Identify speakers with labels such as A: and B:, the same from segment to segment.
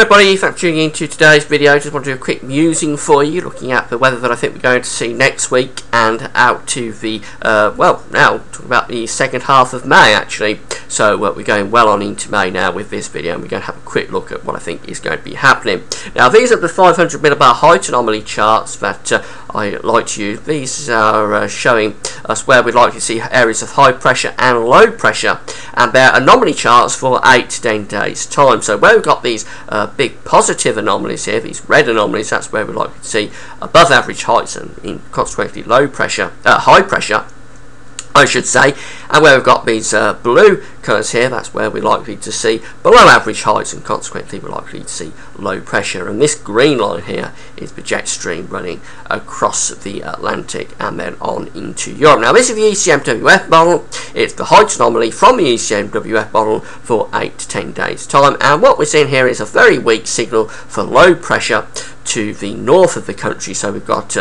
A: Hello everybody, thanks for tuning in to today's video. Just want to do a quick musing for you, looking at the weather that I think we're going to see next week and out to the, well, now talking about the second half of May actually. So we're going well on into May now with this video, and we're going to have a quick look at what I think is going to be happening. Now these are the 500 millibar height anomaly charts that I like to use. These are showing us where we'd like to see areas of high pressure and low pressure, and they're anomaly charts for 8 to 10 days time. So where we've got these big positive anomalies here, these red anomalies, that's where we'd like to see above average heights and consequently low pressure, high pressure I should say, and where we've got these blue colours here, that's where we're likely to see below average heights and consequently we're likely to see low pressure. And this green line here is the jet stream running across the Atlantic and then on into Europe. Now this is the ECMWF model. It's the height anomaly from the ECMWF model for 8 to 10 days time, and what we're seeing here is a very weak signal for low pressure to the north of the country. So we've got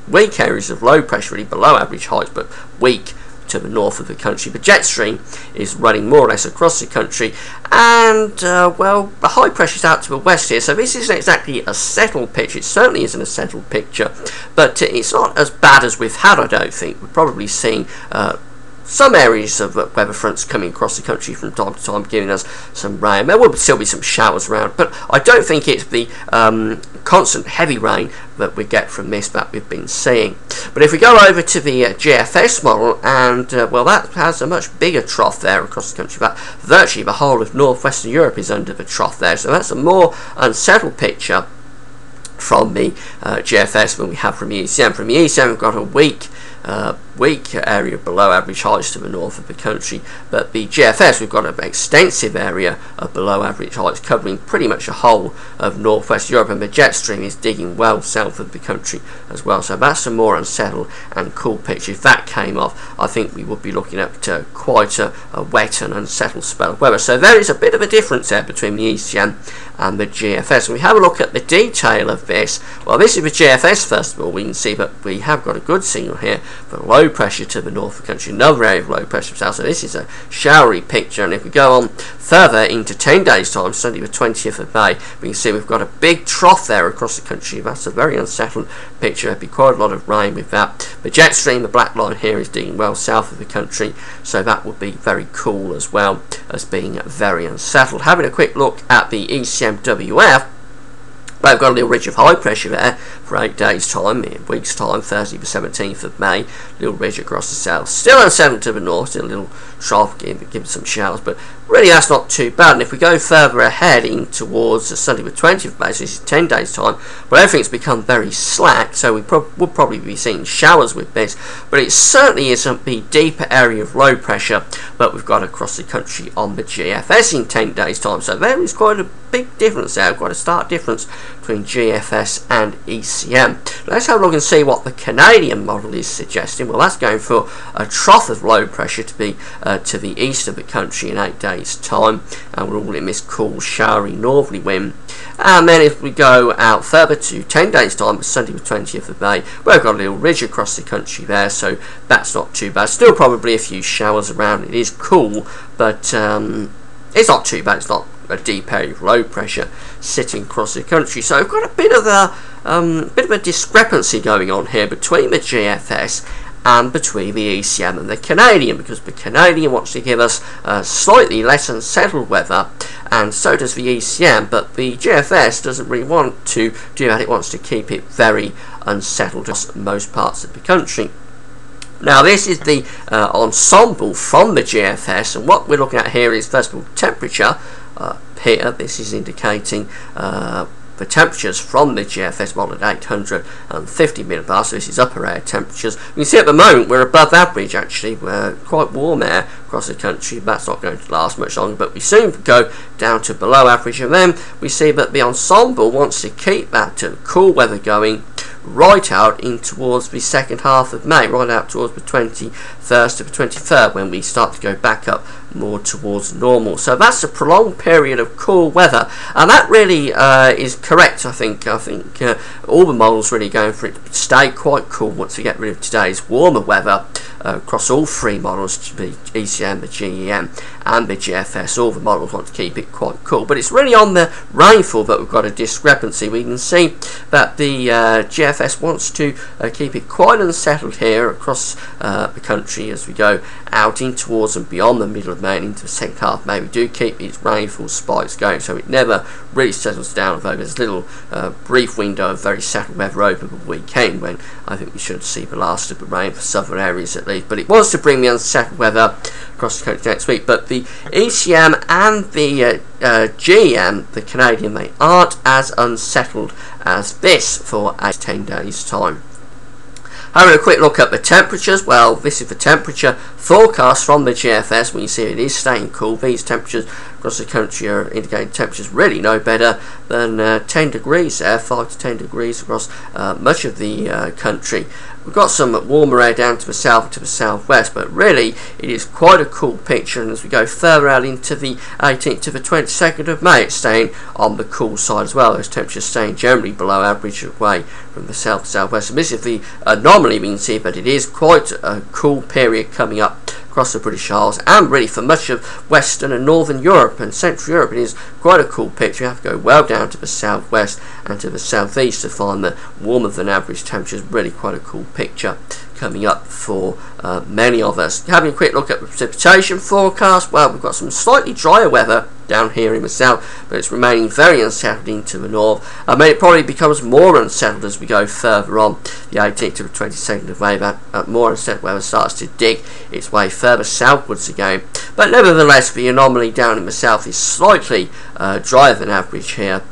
A: weak areas of low pressure, really below average heights, but weak to the north of the country. The jet stream is running more or less across the country, and well, the high pressure is out to the west here, so this isn't exactly a settled picture. It certainly isn't a settled picture, but it's not as bad as we've had, I don't think. We're probably seeing some areas of weather fronts coming across the country from time to time, giving us some rain. There will still be some showers around, but I don't think it's the constant heavy rain that we get from this that we've been seeing. But if we go over to the GFS model, and well, that has a much bigger trough there across the country. That virtually the whole of northwestern Europe is under the trough there, so that's a more unsettled picture from the GFS than we have from the ECM. From the ECM, we've got a weak area below average heights to the north of the country, but the GFS, we've got an extensive area of below average heights covering pretty much the whole of northwest Europe, and the jet stream is digging well south of the country as well. So that's a more unsettled and cool picture. If that came off, I think we would be looking at quite a wet and unsettled spell of weather. So there is a bit of a difference there between the ECM and the GFS. When we have a look at the detail of this, well, this is the GFS first of all. We can see that we have got a good signal here for low pressure to the north of the country, another area of low pressure south. So this is a showery picture, and if we go on further into 10 days time, Sunday the 20th of May, we can see we've got a big trough there across the country. That's a very unsettled picture. There'd be quite a lot of rain with that. The jet stream, the black line here, is digging well south of the country, so that would be very cool as well as being very unsettled. Having a quick look at the ECMWF, they've got a little ridge of high pressure there for 8 days time, in a week's time, Thursday the 17th of May, little ridge across the south, still unsettled to the north, still a little trough, giving some showers, but really that's not too bad. And if we go further ahead in towards Sunday the 20th of May, so this is 10 days time, well, everything's become very slack, so we will probably be seeing showers with this, but it certainly isn't the deeper area of low pressure that we've got across the country on the GFS in 10 days time. So there is quite a big difference there, quite a stark difference between GFS and ECM. Let's have a look and see what the Canadian model is suggesting. Well, that's going for a trough of low pressure to be to the east of the country in 8 days time, and we're all in this cool showery northerly wind. And then if we go out further to 10 days time, Sunday the 20th of May, we've got a little ridge across the country there, so that's not too bad. Still probably a few showers around. It is cool, but it's not too bad. It's not a deep area of low pressure sitting across the country. So we've got a bit of a discrepancy going on here between the GFS and between the ECM and the Canadian, because the Canadian wants to give us slightly less unsettled weather, and so does the ECM, but the GFS doesn't really want to do that. It wants to keep it very unsettled across most parts of the country. Now this is the ensemble from the GFS, and what we're looking at here is first of all temperature. Here this is indicating the temperatures from the GFS model at 850 millibars, so this is upper air temperatures. You can see at the moment we're above average actually. We're quite warm air across the country. That's not going to last much longer, but we soon go down to below average, and then we see that the ensemble wants to keep that cool weather going right out in towards the second half of May, right out towards the 21st to the 23rd, when we start to go back up more towards normal. So that's a prolonged period of cool weather, and that really is correct. I think all the models really going for it to stay quite cool once we get rid of today's warmer weather across all three models, the ECM, the GEM and the GFS. All the models want to keep it quite cool, but it's really on the rainfall that we've got a discrepancy. We can see that the GFS wants to keep it quite unsettled here across the country as we go out in towards and beyond the middle of May and into the second half of May. We do keep these rainfall spikes going, so it never really settles down, although there's a little brief window of very settled weather over the weekend when I think we should see the last of the rain for southern areas at least. But it was to bring the unsettled weather across the country next week. But the ECM and the GEM, the Canadian, they aren't as unsettled as this for 8 to 10 days time. Having a quick look at the temperatures, well, this is the temperature forecast from the GFS. When you see it is staying cool, these temperatures across the country are indicating temperatures really no better than 10 degrees there, 5 to 10 degrees across much of the country. We've got some warmer air down to the south and to the southwest, but really it is quite a cool picture, and as we go further out into the 18th to the 22nd of May, it's staying on the cool side as well. Those temperatures staying generally below average away from the south to southwest. And this is the anomaly we can see, but it is quite a cool period coming up across the British Isles, and really for much of Western and Northern Europe and Central Europe. It is quite a cool picture. You have to go well down to the southwest and to the southeast to find the warmer than average temperatures. Really quite a cool picture coming up for many of us. Having a quick look at the precipitation forecast, well, we've got some slightly drier weather down here in the south, but it's remaining very unsettled into the north. I mean, it probably becomes more unsettled as we go further on the 18th to the 22nd of May. That more unsettled weather starts to dig its way further southwards again. But nevertheless, the anomaly down in the south is slightly drier than average here,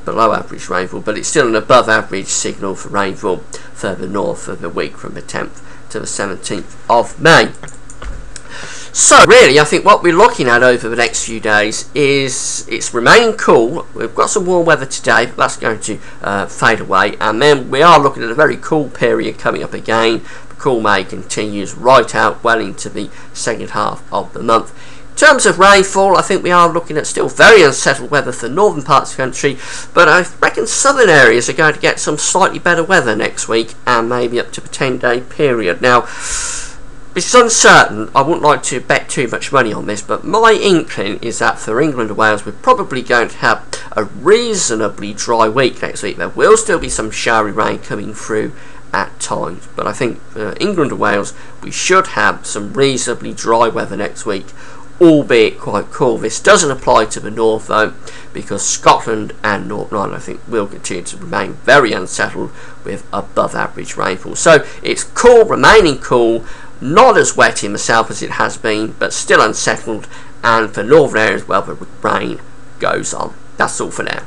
A: below average rainfall, but it's still an above average signal for rainfall further north of the week from the 10th to the 17th of May. So really, I think what we're looking at over the next few days is it's remaining cool. We've got some warm weather today, but that's going to fade away, and then we are looking at a very cool period coming up again. The cool May continues right out well into the second half of the month. In terms of rainfall, I think we are looking at still very unsettled weather for northern parts of the country, but I reckon southern areas are going to get some slightly better weather next week, and maybe up to the 10-day period. Now, it's uncertain. I wouldn't like to bet too much money on this, but my inkling is that for England and Wales, we're probably going to have a reasonably dry week next week. There will still be some showery rain coming through at times, but I think for England and Wales, we should have some reasonably dry weather next week, albeit quite cool. This doesn't apply to the north though, because Scotland and Northern Ireland I think will continue to remain very unsettled with above average rainfall. So it's cool, remaining cool, not as wet in the south as it has been, but still unsettled, and for northern areas, well, the rain goes on. That's all for now.